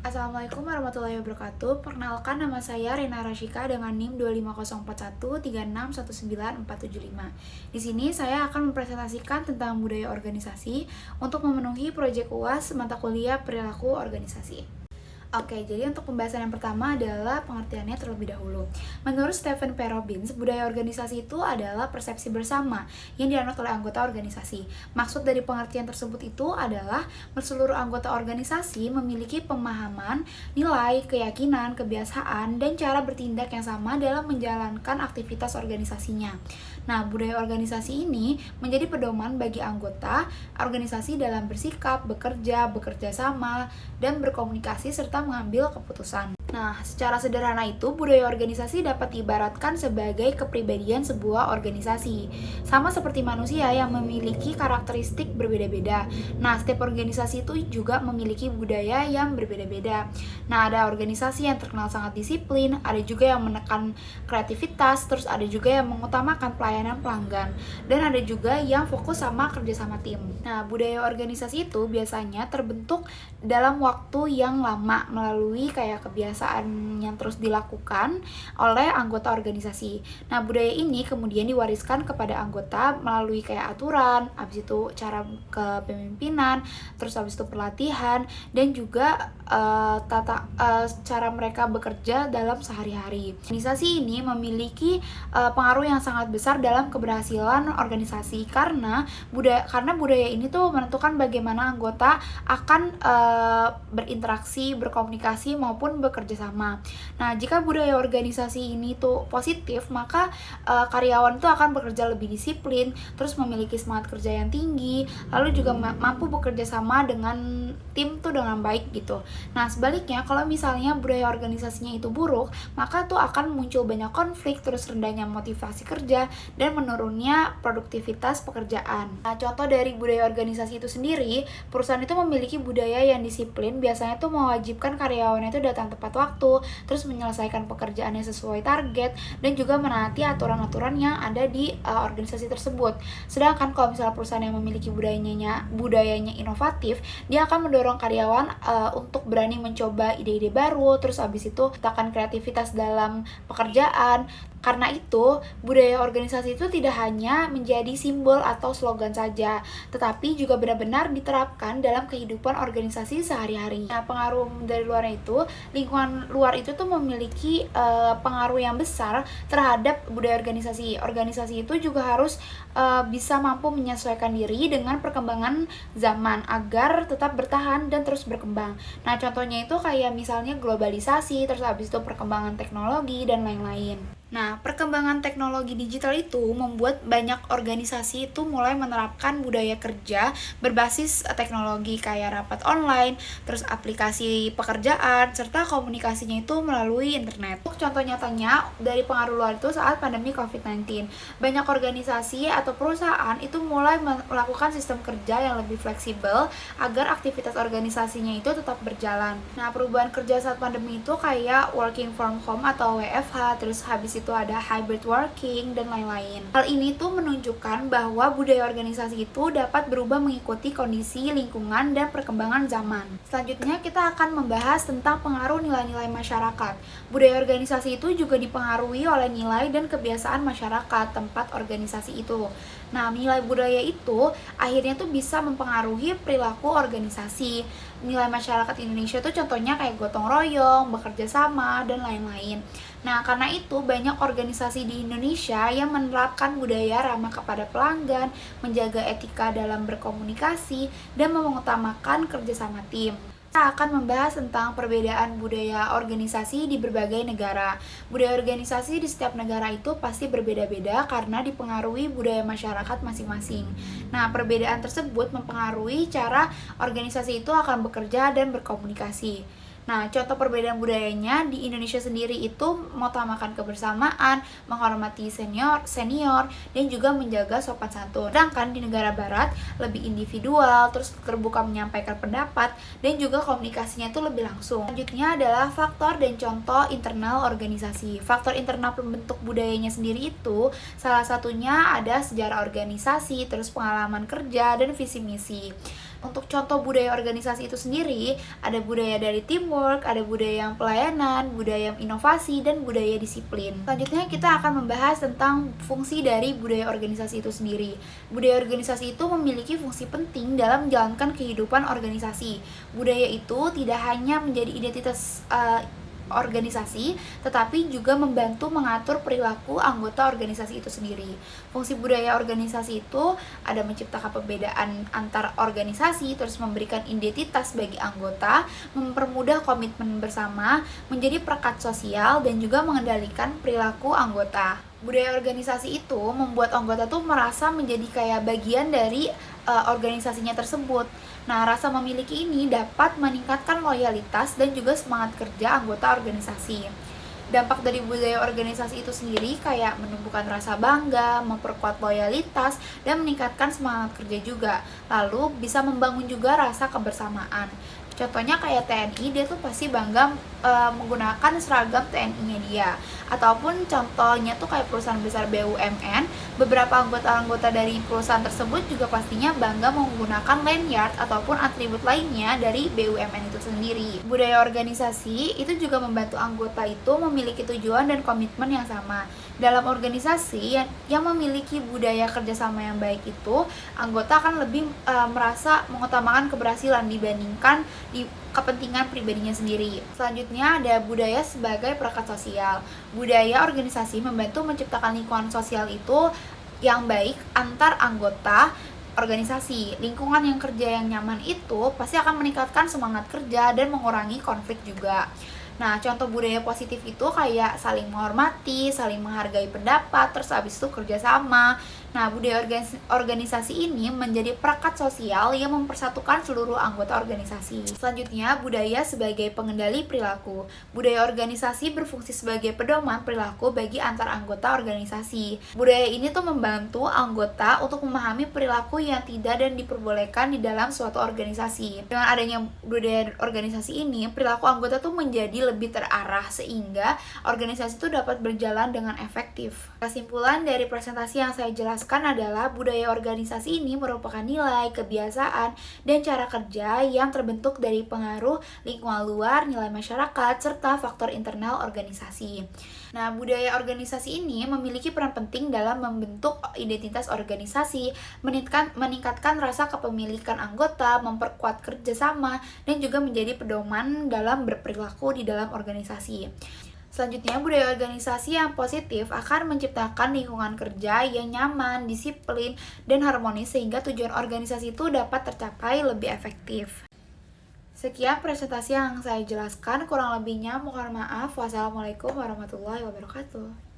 Assalamualaikum warahmatullahi wabarakatuh. Perkenalkan, nama saya Rina Rashika dengan NIM 25041 3619475. Di sini saya akan mempresentasikan tentang budaya organisasi untuk memenuhi proyek UAS mata kuliah perilaku organisasi. Oke, jadi untuk pembahasan yang pertama adalah pengertiannya terlebih dahulu. Menurut Stephen P. Robbins, budaya organisasi itu adalah persepsi bersama yang dianut oleh anggota organisasi. Maksud dari pengertian tersebut itu adalah seluruh anggota organisasi memiliki pemahaman, nilai, keyakinan, kebiasaan, dan cara bertindak yang sama dalam menjalankan aktivitas organisasinya. Nah, budaya organisasi ini menjadi pedoman bagi anggota organisasi dalam bersikap, bekerja sama, dan berkomunikasi serta mengambil keputusan. Nah, secara sederhana itu, budaya organisasi dapat diibaratkan sebagai kepribadian sebuah organisasi. Sama seperti manusia yang memiliki karakteristik berbeda-beda. Nah, setiap organisasi itu juga memiliki budaya yang berbeda-beda. Nah, ada organisasi yang terkenal sangat disiplin, ada juga yang menekan kreativitas, terus ada juga yang mengutamakan pelayanan pelanggan, dan ada juga yang fokus sama kerjasama tim. Nah, budaya organisasi itu biasanya terbentuk dalam waktu yang lama melalui kayak kebiasaan yang terus dilakukan oleh anggota organisasi. Nah, budaya ini kemudian diwariskan kepada anggota melalui kayak aturan, habis itu cara kepemimpinan, terus habis itu pelatihan, dan juga cara mereka bekerja dalam sehari-hari. Organisasi ini memiliki pengaruh yang sangat besar dalam keberhasilan organisasi karena budaya ini tuh menentukan bagaimana anggota akan berinteraksi, berkomunikasi maupun bekerja sama. Nah, jika budaya organisasi ini tuh positif, maka karyawan tuh akan bekerja lebih disiplin, terus memiliki semangat kerja yang tinggi, lalu juga mampu bekerja sama dengan tim tuh dengan baik gitu. Nah, sebaliknya kalau misalnya budaya organisasinya itu buruk, maka tuh akan muncul banyak konflik, terus rendahnya motivasi kerja, dan menurunnya produktivitas pekerjaan. Nah, contoh dari budaya organisasi itu sendiri, perusahaan itu memiliki budaya yang disiplin, biasanya tuh mewajibkan karyawannya itu datang tepat waktu, terus menyelesaikan pekerjaannya sesuai target, dan juga menaati aturan-aturan yang ada di organisasi tersebut. Sedangkan kalau misalnya perusahaan yang memiliki budayanya inovatif, dia akan mendorong karyawan untuk berani mencoba ide-ide baru, terus habis itu tekan kreativitas dalam pekerjaan. Karena itu, budaya organisasi itu tidak hanya menjadi simbol atau slogan saja, tetapi juga benar-benar diterapkan dalam kehidupan organisasi sehari-hari. Nah, pengaruh dari luarnya itu, lingkungan luar itu tuh memiliki pengaruh yang besar terhadap budaya organisasi. Organisasi itu juga harus bisa mampu menyesuaikan diri dengan perkembangan zaman agar tetap bertahan dan terus berkembang. Nah, contohnya itu kayak misalnya globalisasi, terus habis itu perkembangan teknologi, dan lain-lain. Nah, perkembangan teknologi digital itu membuat banyak organisasi itu mulai menerapkan budaya kerja berbasis teknologi kayak rapat online, terus aplikasi pekerjaan, serta komunikasinya itu melalui internet. Contoh nyatanya dari pengaruh luar itu saat pandemi COVID-19, banyak organisasi atau perusahaan itu mulai melakukan sistem kerja yang lebih fleksibel agar aktivitas organisasinya itu tetap berjalan. Nah, perubahan kerja saat pandemi itu kayak working from home atau WFH, terus habis itu ada hybrid working, dan lain-lain. Hal ini tuh menunjukkan bahwa budaya organisasi itu dapat berubah mengikuti kondisi lingkungan dan perkembangan zaman. Selanjutnya kita akan membahas tentang pengaruh nilai-nilai masyarakat. Budaya organisasi itu juga dipengaruhi oleh nilai dan kebiasaan masyarakat tempat organisasi itu. Nah, nilai budaya itu akhirnya tuh bisa mempengaruhi perilaku organisasi. Nilai masyarakat Indonesia tuh contohnya kayak gotong royong, bekerja sama, dan lain-lain. Nah, karena itu banyak organisasi di Indonesia yang menerapkan budaya ramah kepada pelanggan, menjaga etika dalam berkomunikasi, dan mengutamakan kerjasama tim. Kita akan membahas tentang perbedaan budaya organisasi di berbagai negara. Budaya organisasi di setiap negara itu pasti berbeda-beda karena dipengaruhi budaya masyarakat masing-masing. Nah, perbedaan tersebut mempengaruhi cara organisasi itu akan bekerja dan berkomunikasi. Nah, contoh perbedaan budayanya di Indonesia sendiri itu mengutamakan kebersamaan, menghormati senior, dan juga menjaga sopan santun. Sedangkan di negara barat lebih individual, terus terbuka menyampaikan pendapat, dan juga komunikasinya itu lebih langsung. Selanjutnya adalah faktor dan contoh internal organisasi. Faktor internal pembentuk budayanya sendiri itu salah satunya ada sejarah organisasi, terus pengalaman kerja, dan visi misi. untuk contoh budaya organisasi itu sendiri, ada budaya dari teamwork, ada budaya yang pelayanan, budaya yang inovasi, dan budaya disiplin. Selanjutnya kita akan membahas tentang fungsi dari budaya organisasi itu sendiri. Budaya organisasi itu memiliki fungsi penting dalam menjalankan kehidupan organisasi. Budaya itu tidak hanya menjadi identitas organisasi, tetapi juga membantu mengatur perilaku anggota organisasi itu sendiri. Fungsi budaya organisasi itu ada menciptakan perbedaan antar organisasi, terus memberikan identitas bagi anggota, mempermudah komitmen bersama, menjadi perekat sosial, dan juga mengendalikan perilaku anggota. Budaya organisasi itu membuat anggota tuh merasa menjadi kayak bagian dari organisasinya tersebut. Nah, rasa memiliki ini dapat meningkatkan loyalitas dan juga semangat kerja anggota organisasi. Dampak dari budaya organisasi itu sendiri kayak menumbuhkan rasa bangga, memperkuat loyalitas, dan meningkatkan semangat kerja juga. Lalu bisa membangun juga rasa kebersamaan. Contohnya kayak TNI, dia tuh pasti bangga menggunakan seragam TNI-nya dia. Ataupun contohnya tuh kayak perusahaan besar BUMN, beberapa anggota-anggota dari perusahaan tersebut juga pastinya bangga menggunakan lanyard ataupun atribut lainnya dari BUMN itu sendiri. Budaya organisasi itu juga membantu anggota itu memiliki tujuan dan komitmen yang sama. Dalam organisasi yang memiliki budaya kerjasama yang baik itu, anggota akan lebih merasa mengutamakan keberhasilan dibandingkan di kepentingan pribadinya sendiri. Selanjutnya ada budaya sebagai perekat sosial. Budaya organisasi membantu menciptakan lingkungan sosial itu yang baik antar anggota organisasi. Lingkungan yang kerja yang nyaman itu pasti akan meningkatkan semangat kerja dan mengurangi konflik juga. Nah, contoh budaya positif itu kayak saling menghormati, saling menghargai pendapat, terus habis itu kerjasama. Nah, budaya organisasi ini menjadi perekat sosial yang mempersatukan seluruh anggota organisasi. Selanjutnya, budaya sebagai pengendali perilaku. Budaya organisasi berfungsi sebagai pedoman perilaku bagi antar anggota organisasi. Budaya ini tuh membantu anggota untuk memahami perilaku yang tidak dan diperbolehkan di dalam suatu organisasi. Dengan adanya budaya organisasi ini, perilaku anggota tuh menjadi lebih terarah sehingga organisasi itu dapat berjalan dengan efektif. Kesimpulan dari presentasi yang saya jelaskan adalah budaya organisasi ini merupakan nilai, kebiasaan, dan cara kerja yang terbentuk dari pengaruh lingkungan luar, nilai masyarakat, serta faktor internal organisasi. Nah, budaya organisasi ini memiliki peran penting dalam membentuk identitas organisasi, meningkatkan rasa kepemilikan anggota, memperkuat kerjasama, dan juga menjadi pedoman dalam berperilaku di dalam organisasi. Selanjutnya, budaya organisasi yang positif akan menciptakan lingkungan kerja yang nyaman, disiplin, dan harmonis sehingga tujuan organisasi itu dapat tercapai lebih efektif. Sekian presentasi yang saya jelaskan, kurang lebihnya mohon maaf. Wassalamualaikum warahmatullahi wabarakatuh.